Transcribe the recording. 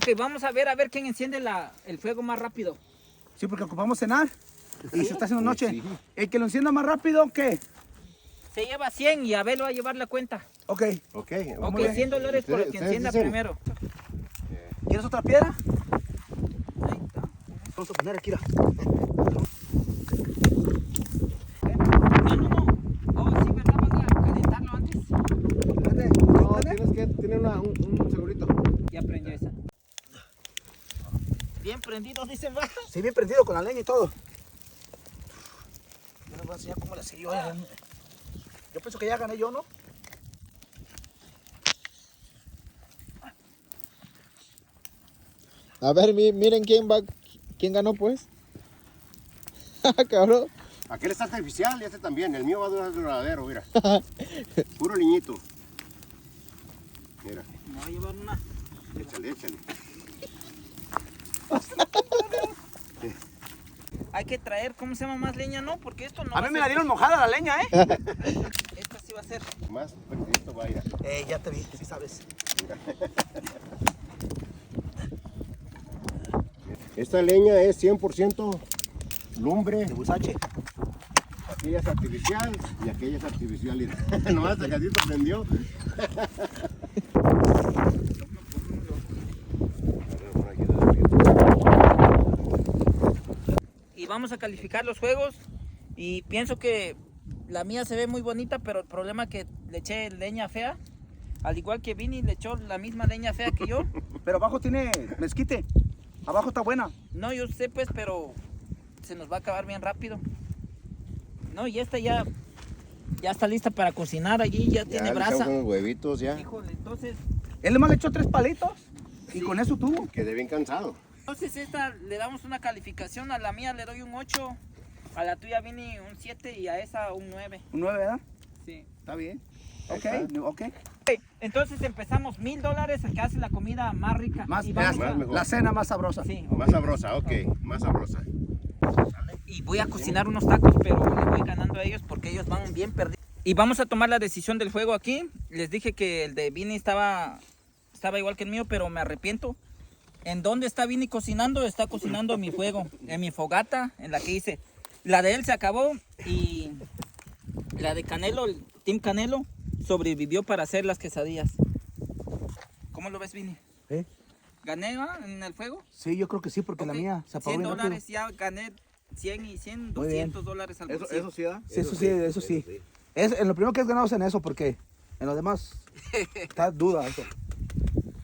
Ok, vamos a ver quién enciende el fuego más rápido. Sí, porque ocupamos cenar. Y se está haciendo noche. Sí. El que lo encienda más rápido, ¿qué? Se lleva 100 y Abel va a llevar la cuenta. Ok. Ok, Ok, bien. $100 por el que Ustedes encienda dicen. primero. ¿Quieres otra piedra? Ahí está. Vamos a poner aquí. No. Oh, sí, ¿verdad? Van a calentarlo antes. No, tienes que tener un segurito. Ya prendió esa. Bien prendido, dicen, va. Sí, bien prendido con la leña y todo. Yo les voy a enseñar cómo le hacía yo. Yo pienso que ya gané yo, ¿no? A ver, miren quién ganó pues. Cabrón. Aquel está artificial y este también. El mío va a durar duradero, mira. Puro liñito. Mira, Me va a llevar una. échale. Hay que traer, ¿cómo se llama? Más leña, ¿no? Porque esto no A va mí me ser- la dieron mojada la leña, ¿eh? Esta sí va a ser. Más prendidito va a ir. Ya te vi, sí sabes. Esta leña es 100% lumbre. De Busache. Aquella es artificial y aquella es artificial. Mira. Nomás hasta que así se prendió. Y vamos a calificar los juegos. Y pienso que la mía se ve muy bonita, pero el problema es que le eché leña fea. Al igual que Vini le echó la misma leña fea que yo. Pero abajo tiene mezquite. Abajo está buena. No, yo sé pues, pero se nos va a acabar bien rápido. No, y esta ya está lista para cocinar allí, ya tiene le brasa. echamos unos huevitos ya. Híjole, entonces Él nomás le echó 3 palitos y con eso tuvo. Quedé bien cansado. esta le damos una calificación. A la mía le doy un 8, a la tuya Vini un 7 y a esa un 9. Un 9, ¿verdad? Sí. Está bien. Ahí Ok, está. ok. Entonces empezamos $1000, el que hace la comida más rica. Más, y, vamos más a- mejor. la cena más sabrosa. sí, Más sabrosa, ok. Más sabrosa. y voy a cocinar unos tacos, pero le voy ganando a ellos porque ellos van bien perdidos. Y vamos a tomar la decisión del juego aquí. Les dije que el de Vini estaba igual que el mío, pero me arrepiento. ¿En dónde está Vini cocinando? Está cocinando en mi fuego, en mi fogata, en la que hice. La de él se acabó y la de Canelo, el Team Canelo, sobrevivió para hacer las quesadillas. ¿Cómo lo ves, Vini? ¿Eh? ¿Gané en el fuego? Sí, yo creo que sí, porque la Ok, mía se apagó bien rápido. $100, ya gané 100 y 100, Muy bien. $200 al bolsillo. sí da. Sí, eso sí. Es, en lo primero que has ganado es en eso, porque en lo demás está duda eso.